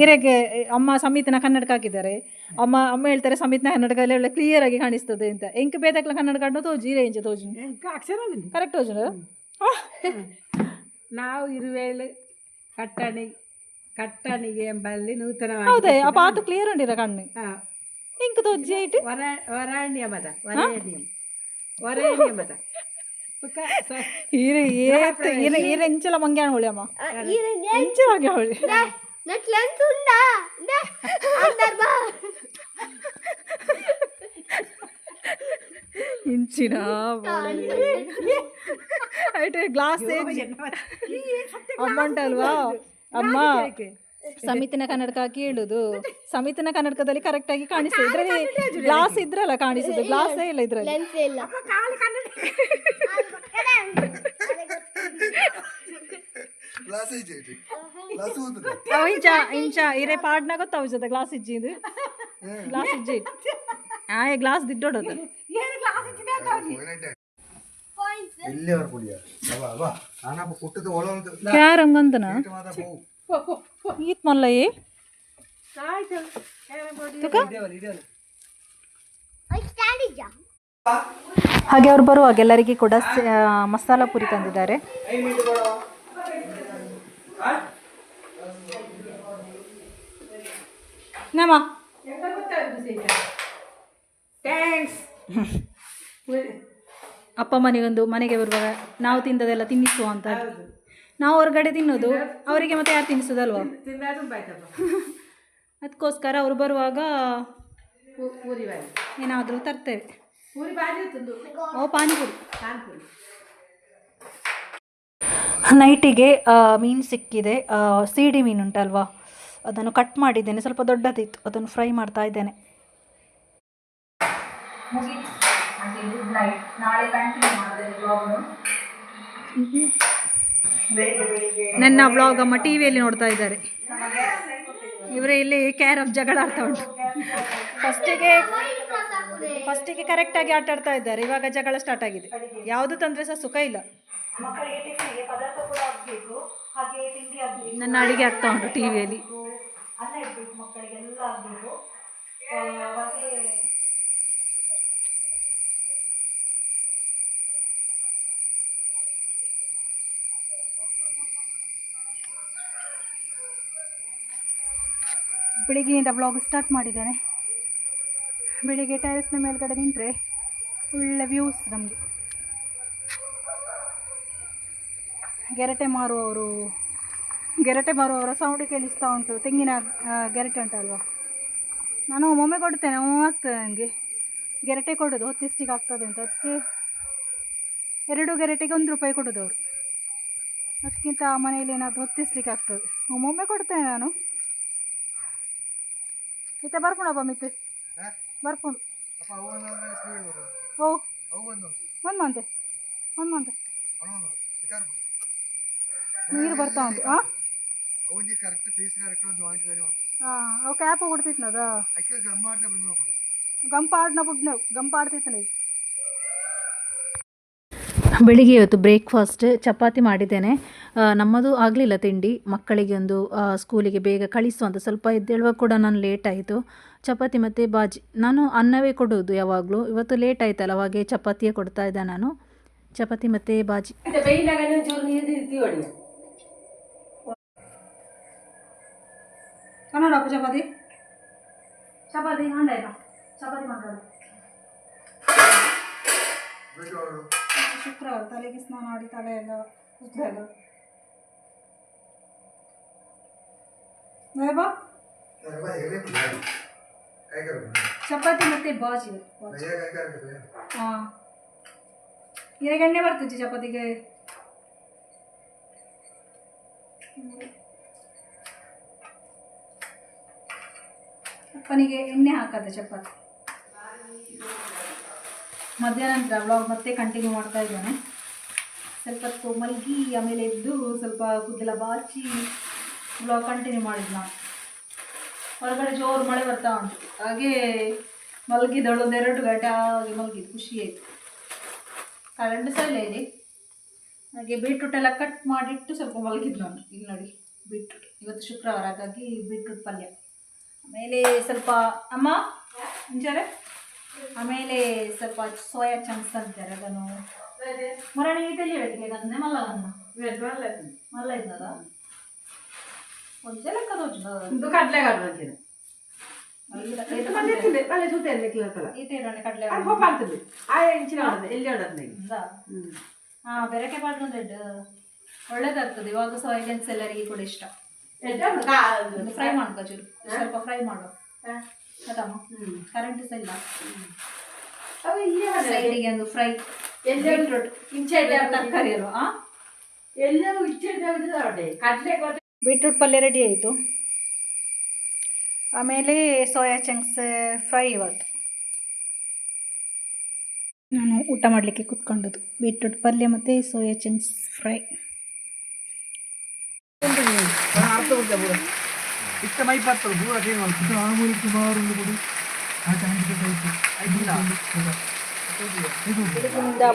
ಇರೆಗೆ ಅಮ್ಮ ಸಮಿತಿನ ಕನ್ನಡಕ ಹಾಕಿದ್ದಾರೆ. ಅಮ್ಮ ಅಮ್ಮ ಹೇಳ್ತಾರೆ ಸಮಿತಿನ ಕನ್ನಡಕಲ್ಲಿ ಒಳ್ಳೆ ಕ್ಲಿಯರ್ ಆಗಿ ಕಾಣಿಸ್ತದೆ ಅಂತ. ಎಂಕ್ ಬೇದಕ್ಲ ಕನ್ನಡಕ ಕಾಣೋ ತೋಜಿ ರೇಂಜ್ ತೋಜಿ ಅಕ್ಷರ ಕರೆಕ್ಟ್ ತೋಜು ನಾವು ಇರುವೇಳು ಕಟ್ಟಣಿಗೆ ಎಂಬಲ್ಲಿ ನೂತನ ಹೌದೇ ಆ ಪಾತು ಕ್ಲಿಯರ್ ಉಂಡಿರ ಕಣ್ಣು ಎಂಕ್ ತೋಜಿ ಐಟ್ ವರಾಣ್ಯಮದ ಎಂಚಲ ಮಂಗ್ಯಾಣ ಹೊಳಿ ಅಮ್ಮ ಎಂಚಲ ಮಂಗ್ಯಾಣ ಹೊಳಿ ಇಂಚಿನ ಐಟೆ ಗ್ಲಾಸ್ ಅಮೌಂಟ್ ಅಲ್ವಾ ಅಮ್ಮ ಸಮಿತಿನ ಕನ್ನಡಕ ಹಾಕಿ ಹೇಳುದು ಸಮಿತಿನ ಕನ್ನಡಕದಲ್ಲಿ ಕರೆಕ್ಟ್ ಆಗಿ ಕಾಣಿಸ್ತದೆ. ಇದ್ರಲ್ಲಿ ಗ್ಲಾಸ್ ಇದ್ರಲ್ಲ ಕಾಣಿಸುದು ಗ್ಲಾಸೇ ಇಲ್ಲ ಇದ್ರಲ್ಲಿ. ಇಂಚ ಇಂಚ ಇರೇ ಪಾಡ್ನ ಗೊತ್ತಾವ ಗ್ಲಾಸ್ ಇಜ್ಜಿದು ಗ್ಲಾಸ್ ಇಜ್ಜಿ ಆಯ್ ಗ್ಲಾಸ್ ದಿಡ್ಡೋಡದು ಕ್ಯಾರಂಗಂತನ ಈತ್ ಮಲ್ಲಯ್ಯ ಹಾಗೆ ಅವ್ರು ಬರುವಾಗ ಎಲ್ಲರಿಗೆ ಕೂಡ ಮಸಾಲ ಪುರಿ ತಂದಿದ್ದಾರೆ. ನಮ್ಮ ಅಪ್ಪ ಮನೆಗೆ ಬರುವಾಗ ನಾವು ತಿಂದದೆಲ್ಲ ತಿನ್ನಿಸುವ ಅಂತ. ನಾವು ಹೊರಗಡೆ ತಿನ್ನೋದು ಅವರಿಗೆ ಮತ್ತೆ ಯಾರು ತಿನ್ನಿಸೋದಲ್ವ, ಅದಕ್ಕೋಸ್ಕರ ಅವರು ಬರುವಾಗ ಏನಾದರೂ ತರ್ತೇವೆ. ಓ ಪಾನಿಪುರಿ. ನೈಟಿಗೆ ಮೀನು ಸಿಕ್ಕಿದೆ, ಸಿಡಿ ಮೀನು ಉಂಟಲ್ವಾ ಅದನ್ನು ಕಟ್ ಮಾಡಿದ್ದೇನೆ, ಸ್ವಲ್ಪ ದೊಡ್ಡದಿತ್ತು ಅದನ್ನು ಫ್ರೈ ಮಾಡ್ತಾ ಇದ್ದೇನೆ. ನನ್ನ ವ್ಲಾಗ್ ಅಮ್ಮ ಟಿ ವಿಯಲ್ಲಿ ನೋಡ್ತಾ ಇದ್ದಾರೆ. ಇವರೇ ಇಲ್ಲಿ ಕ್ಯಾರಮ್ ಜಗಳ ಆಡ್ತಾ ಉಂಟು. ಫಸ್ಟಿಗೆ ಕರೆಕ್ಟಾಗಿ ಆಟ ಆಡ್ತಾ ಇದ್ದಾರೆ, ಇವಾಗ ಜಗಳ ಸ್ಟಾರ್ಟ್ ಆಗಿದೆ. ಯಾವುದು ತಂದರೆ ಸಹ ಸುಖ ಇಲ್ಲ. ನನ್ನ ಅಡಿಗೆ ಆಗ್ತಾ ಉಂಟು ಟಿ ವಿಯಲ್ಲಿ. ಬೆಳಿಗ್ಗೆಯಿಂದ ಬ್ಲಾಗ್ ಸ್ಟಾರ್ಟ್ ಮಾಡಿದ್ದೇನೆ. ಬೆಳಿಗ್ಗೆ ಟೆರೆಸ್ನ ಮೇಲ್ಗಡೆ ನಿಂತರೆ ಒಳ್ಳೆ ವ್ಯೂಸ್ ನಮಗೆ. ಗೆರಟೆ ಮಾರುವವರ ಸೌಂಡ್ ಕೇಳಿಸ್ತಾ ಉಂಟು. ತೆಂಗಿನ ಗೆರಟೆ ಉಂಟಲ್ವ, ನಾನು ಒಮ್ಮೆ ಕೊಡ್ತೇನೆ, ಆಗ್ತದೆ ನನಗೆ ಗೆರಟೆ ಕೊಡೋದು ಹೊತ್ತಿಸ್ಟಿಗೆ ಆಗ್ತದೆ ಅಂತ. ಅದಕ್ಕೆ 2 ಗೆರಟೆಗೆ 1 ರೂಪಾಯಿ ಕೊಡೋದು ಅವರು. ಅದಕ್ಕಿಂತ ಮನೆಯಲ್ಲಿ ಏನಾದರೂ ಹೊತ್ತಿಸ್ಲಿಕ್ಕೆ ಆಗ್ತದೆ, ಒಮ್ಮೊಮ್ಮೆ ಕೊಡ್ತೇನೆ ನಾನು. ಮತ್ತೆ ಬರ್ಕೊಂಡಪ್ಪ ಮಿತ್ತು ಬರ್ಕೊಂಡು ಓ ಒಂದು ಮಂತೆ ನೀರು ಬರ್ತಾ ಉಂಟು. ಹಾಂ ಅವು ಕ್ಯಾಪ್ ಕೊಡ್ತಿತ್ತು ಅದ ಗಂಪ ಆಡ್ತಿತ್ತು ನೀವು. ಬೆಳಿಗ್ಗೆ ಇವತ್ತು ಬ್ರೇಕ್ಫಾಸ್ಟ್ ಚಪಾತಿ ಮಾಡಿದ್ದೇನೆ. ನಮ್ಮದು ಆಗಲಿಲ್ಲ ತಿಂಡಿ, ಮಕ್ಕಳಿಗೆ ಒಂದು ಸ್ಕೂಲಿಗೆ ಬೇಗ ಕಳಿಸುವಂತ ಸ್ವಲ್ಪ ಎದ್ದೇಳುವಾಗ ಕೂಡ ನಾನು ಲೇಟ್ ಆಯಿತು. ಚಪಾತಿ ಮತ್ತು ಬಾಜಿ, ನಾನು ಅನ್ನವೇ ಕೊಡೋದು ಯಾವಾಗಲೂ. ಇವತ್ತು ಲೇಟ್ ಆಯ್ತಲ್ಲ, ಹಾಗೆ ಚಪಾತಿಯೇ ಕೊಡ್ತಾ ಇದ್ದೆ ನಾನು. ಚಪಾತಿ ಮತ್ತು ಬಾಜಿ. ಕನ್ನಡ ಚಪಾತಿ ಚಪಾತಿ ಹಂಡಾಯ್ತಾ ಚಪಾತಿ ಮಾಡೋದು. ಶುಕ್ರವಾರ ತಲೆಗೆ ಸ್ನಾನ ಮಾಡಿ ತಲೆ ಎಲ್ಲ ಕೂದಲೆಲ್ಲ ಚಪಾತಿ ಮತ್ತೆ ಬಾಜಿ. ಹಾಂ ಈಗ ಎಣ್ಣೆ ಬರ್ತದೆ ಚಪಾತಿಗೆ. ಅಪ್ಪನಿಗೆ ಎಣ್ಣೆ ಹಾಕದೆ ಚಪಾತಿ. ಮಧ್ಯಾಹ್ನ ನಂತರ ವ್ಲಾಗ್ ಮತ್ತೆ ಕಂಟಿನ್ಯೂ ಮಾಡ್ತಾ ಇದ್ದೇನೆ. ಸ್ವಲ್ಪ ಹೊತ್ತು ಮಲಗಿ ಆಮೇಲೆ ಎದ್ದು ಸ್ವಲ್ಪ ಕೂದಲೆಲ್ಲ ಬಾಚಿ ವ್ಲಾಗ್ ಕಂಟಿನ್ಯೂ ಮಾಡಿದ್ದು ನಾನು. ಹೊರಗಡೆ ಜೋರು ಮಳೆ ಬರ್ತಾ ಉಂಟು, ಹಾಗೆ ಮಲಗಿದಳು. 1-2 ಗಂಟೆ ಹಾಗೆ ಮಲಗಿದ್ದು, ಖುಷಿ ಆಯಿತು. ಕರೆಂಟ್ ಸಹ ಇಲ್ಲ ಇಲ್ಲಿ. ಹಾಗೆ ಬೀಟ್ರೂಟ್ ಎಲ್ಲ ಕಟ್ ಮಾಡಿಟ್ಟು ಸ್ವಲ್ಪ ಮಲಗಿದ್ದು ನಾನು. ಇಲ್ಲಿ ನೋಡಿ ಬೀಟ್ರೂಟ್ ಇವತ್ತು ಶುಕ್ರವಾರ ಹಾಗಾಗಿ ಬೀಟ್ರೂಟ್ ಪಲ್ಯ. ಆಮೇಲೆ ಸ್ವಲ್ಪ ಅಮ್ಮ ಮುಂಚೆರೆ ಆಮೇಲೆ ಸ್ವಲ್ಪ ಸೋಯಾ ಚಂಕ್ಸ್ ಅಂತಾರೆ ಅದನ್ನು ಮರಣಿ ಇದೆಲ್ಲಿ ಹೇಳಿಕೆ ಅದನ್ನೇ ಮಲ್ಲವನ್ನು ಮಲ್ಲ ಇದ್ದದ ಒಂದೇ ಲೆಕ್ಕ ಇದು ಕಡಲೆ ಕಡಲೆ ಕಡಲೆ ಬೆರಕೆ ಪಾಡ್ಕೊಂಡ್ ಒಳ್ಳೇದಾಗ್ತದೆ. ಇವಾಗ ಸೋಯಾ ಚಂಕ್ಸ್ ಎಲ್ಲರಿಗೆ ಕೂಡ ಇಷ್ಟ. ಫ್ರೈ ಮಾಡ್ಕೊ ಚೂರು ಸ್ವಲ್ಪ ಫ್ರೈ ಮಾಡು ಅದಮ್ಮ. ಕರೆಂಟ್ ಸಹ ಇಲ್ಲ ಸೈಡಿಗೆ ಒಂದು ಫ್ರೈ ತರಕಾರಿ ಅಲ್ವಾ. ಬೀಟ್ರೂಟ್ ಪಲ್ಯ ರೆಡಿ ಆಯಿತು. ಆಮೇಲೆ ಸೋಯಾ ಚಂಕ್ಸ್ ಫ್ರೈ. ಇವತ್ತು ನಾನು ಊಟ ಮಾಡಲಿಕ್ಕೆ ಕೂತ್ಕೊಂಡದ್ದು ಬೀಟ್ರೂಟ್ ಪಲ್ಯ ಮತ್ತು ಸೋಯಾ ಚಂಕ್ಸ್ ಫ್ರೈ.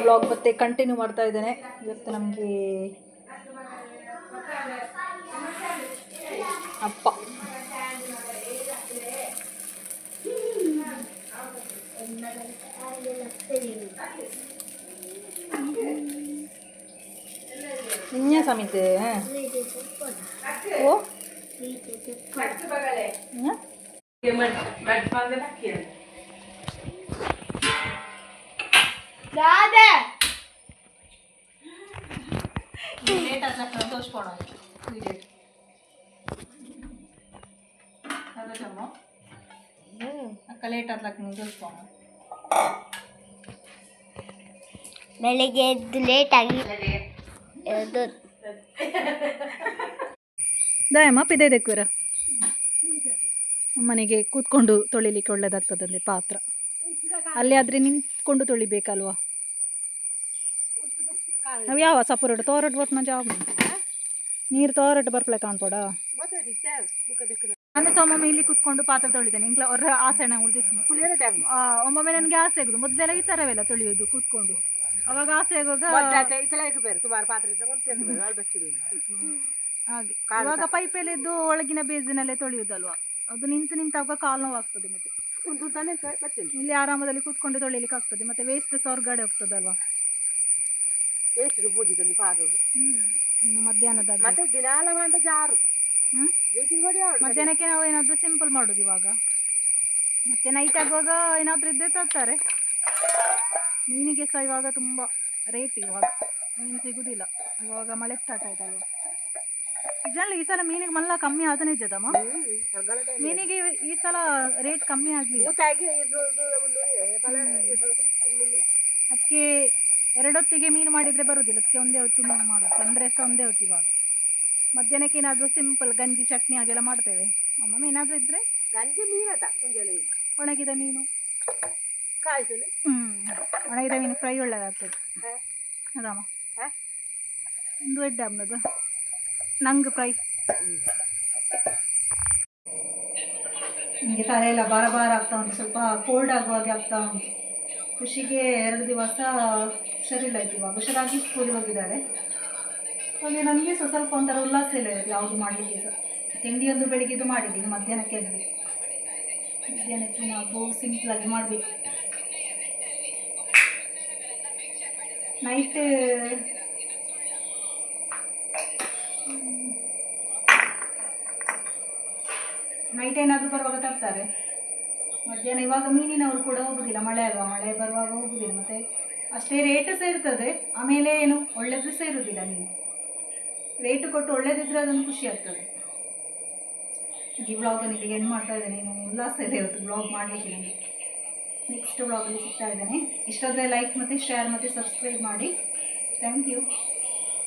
ಬ್ಲಾಗ್ ಮತ್ತೆ ಕಂಟಿನ್ಯೂ ಮಾಡ್ತಾ ಇದ್ದೇನೆ. ಇವತ್ತು ನಮಗೆ ಅಪ್ಪ ಇನ್ನ ಸಮಿತಿ ಓ ಲೇಟ್ ಆಗ್ಲಕ್ಕ ತೋರಿಸ್ಕೊಡ ಅಕ್ಕ ಲೇಟ್ ಆಗ್ಲಕ್ಕ ನೀವು ತೋರಿಸ್ಕೊಣ. ಬೆಳಿಗ್ಗೆ ಎದ್ದು ಲೇಟಾಗಿ ದಯಮ್ಮ ಪಿದೆ ಕೂರ ಮನೆಗೆ ಕೂತ್ಕೊಂಡು ತೊಳಿಲಿಕ್ಕೆ ಒಳ್ಳೇದಾಗ್ತದಂತೆ ಪಾತ್ರ. ಅಲ್ಲಿ ಆದರೆ ನಿಂತ್ಕೊಂಡು ತೊಳಿಬೇಕಲ್ವಾ. ನಾವು ಯಾವ ಸಪೋರಟ್ ತೋರಟ್ ಬರ್ತ ಜಾಬ್ ನೀರು ತೋರಟ್ ಬರ್ಪಲೆ ಕಾಣ್ಬೋಡ. ನಾನು ಸಹ ಒಮ್ಮೊಮ್ಮೆ ಇಲ್ಲಿ ಕೂತ್ಕೊಂಡು ಪಾತ್ರೆ ತೊಳಿದ್ದೇನೆ. ಇಂಕ್ಲ ಅವ್ರ ಆಸೆನ ಉಳಿದಿತ್ತು. ಒಮ್ಮೊಮ್ಮೆ ನನಗೆ ಆಸೆ ಆಗೋದು ಮೊದಲೆಲ್ಲ ಈ ಥರವೆಲ್ಲ ತೊಳೆಯೋದು ಕೂತ್ಕೊಂಡು. ಅವಾಗ ಆಸೆ ಆಗುವಾಗ ಹಾಗೆ ಇವಾಗ ಪೈಪಲ್ಲಿ ಇದ್ದು ಒಳಗಿನ ಬೇಸಿನಲ್ಲೇ ತೊಳೆಯೋದಲ್ವಾ. ಅದು ನಿಂತಾಗ ಕಾಲು ನೋವಾಗ್ತದೆ. ಮತ್ತೆ ಇಲ್ಲಿ ಆರಾಮದಲ್ಲಿ ಕೂತ್ಕೊಂಡು ತೊಳಿಲಿಕ್ಕೆ ಆಗ್ತದೆ. ಮತ್ತೆ ವೇಸ್ಟ್ ಸಹ ಹೊರಗಡೆ ಹೋಗ್ತದಲ್ವಾ. ಇನ್ನು ಮಧ್ಯಾಹ್ನದ ಮಧ್ಯಾಹ್ನಕ್ಕೆ ನಾವು ಏನಾದರೂ ಸಿಂಪಲ್ ಮಾಡೋದು ಇವಾಗ. ಮತ್ತೆ ನೈಟ್ ಆಗುವಾಗ ಏನಾದರೂ ಇದ್ದೇ ತರ್ತಾರೆ. ಮೀನಿಗೆ ಸಹ ಇವಾಗ ತುಂಬ ರೇಟ್. ಇವಾಗ ಮೀನು ಸಿಗೋದಿಲ್ಲ. ಇವಾಗ ಮಳೆ ಸ್ಟಾರ್ಟ್ ಆಯ್ತಲ್ವ. ನಿಜಾಗ್ಲೂ ಈ ಸಲ ಮೀನಿಗೆ ಮಲ್ಲ ಕಮ್ಮಿ ಆದ ನಿಜದಮ್ಮ. ಮೀನಿಗೆ ಈ ಸಲ ರೇಟ್ ಕಮ್ಮಿ ಆಗಲಿಲ್ಲ. ಅದಕ್ಕೆ ಎರಡೊತ್ತಿಗೆ ಮೀನು ಮಾಡಿದರೆ ಬರೋದಿಲ್ಲ. ಅದಕ್ಕೆ ಒಂದೇ ಹೊತ್ತು ಮೀನು ಮಾಡೋದು. ಅಂದರೆ ಸಹ ಒಂದೇ ಹೊತ್ತು. ಇವಾಗ ಮಧ್ಯಾಹ್ನಕ್ಕೆ ಏನಾದರೂ ಸಿಂಪಲ್ ಗಂಜಿ ಚಟ್ನಿ ಹಾಗೆಲ್ಲ ಮಾಡ್ತೇವೆ. ಒಮ್ಮೊಮ್ಮೆ ಏನಾದರೂ ಇದ್ದರೆ ಗಂಜಿ ಮೀನು ಒಣಗಿದ ಮೀನು ಕಾಯಿಸಲು ಒಣಗಿದ ಮೀನು ಫ್ರೈ ಒಳ್ಳೆದಾಗ್ತದೆ ಅದಮ್ಮ. ಒಂದು ಎಡ್ಡೆ ಹಬ್ಬದು ನಂಗೆ ಫ್ರೈ. ನನಗೆ ತಲೆ ಎಲ್ಲ ಭಾರ ಭಾರ ಆಗ್ತಾ ಉಂಟು. ಸ್ವಲ್ಪ ಕೋಲ್ಡ್ ಆಗುವಾಗೆ ಆಗ್ತಾ ಉಂಟು. ಖುಷಿಗೆ 2 ದಿವಸ ಹುಷಾರಿಲ್ಲ ಇತ್ತು. ಇವಾಗ ಹುಷಾರಾಗಿ ಸ್ಕೂಲಿಗೆ ಹೋಗಿದ್ದಾರೆ. ಹಾಗೆ ನನಗೆ ಸ್ವಲ್ಪ ಒಂಥರ ಉಲ್ಲಾಸ ಇಲ್ಲ ಇರುತ್ತೆ ಯಾವುದು ಮಾಡಲಿಕ್ಕೆ ಸಹ. ತಿಂಡಿಯೊಂದು ಬೆಳಿಗ್ಗೆದು ಮಾಡಿದ್ದೀನಿ. ಮಧ್ಯಾಹ್ನಕ್ಕೆ ಆಗಬೇಕು. ಮಧ್ಯಾಹ್ನಕ್ಕೆ ನಾವು ಸಿಂಪಲಾಗಿ ಮಾಡಬೇಕು. ನೈಟ್ ಏನಾದರೂ ಬರುವಾಗ ತರ್ತಾರೆ. ಮಧ್ಯಾಹ್ನ ಇವಾಗ ಮೀನಿನವರು ಕೂಡ ಹೋಗೋದಿಲ್ಲ. ಮಳೆ ಅಲ್ವಾ. ಮಳೆ ಬರುವಾಗ ಹೋಗೋದಿಲ್ಲ. ಮತ್ತು ಅಷ್ಟೇ ರೇಟ್ ಸಹ ಇರ್ತದೆ. ಆಮೇಲೆ ಏನು ಒಳ್ಳೆಯದು ಸಹ ಇರೋದಿಲ್ಲ. ಮೀನು ರೇಟು ಕೊಟ್ಟು ಒಳ್ಳೇದಿದ್ರೆ ಅದೊಂದು ಖುಷಿ ಆಗ್ತದೆ. ಈ ವ್ಲಾಗನ್ನು ಇಲ್ಲಿಗೆ ಏನು ಮಾಡ್ತಾ ಇದ್ದೇನೆ. ನೀನು ಉಲ್ಲಾಸ ಇಲ್ಲ ಇವತ್ತು ವ್ಲಾಗ್ ಮಾಡಲಿಕ್ಕೆ. ನನಗೆ ನೆಕ್ಸ್ಟ್ ವ್ಲಾಗಲ್ಲಿ ಸಿಗ್ತಾ ಇದ್ದೇನೆ. ಇಷ್ಟಾದರೆ ಲೈಕ್ ಮತ್ತು ಶೇರ್ ಮತ್ತು ಸಬ್ಸ್ಕ್ರೈಬ್ ಮಾಡಿ. Thank you.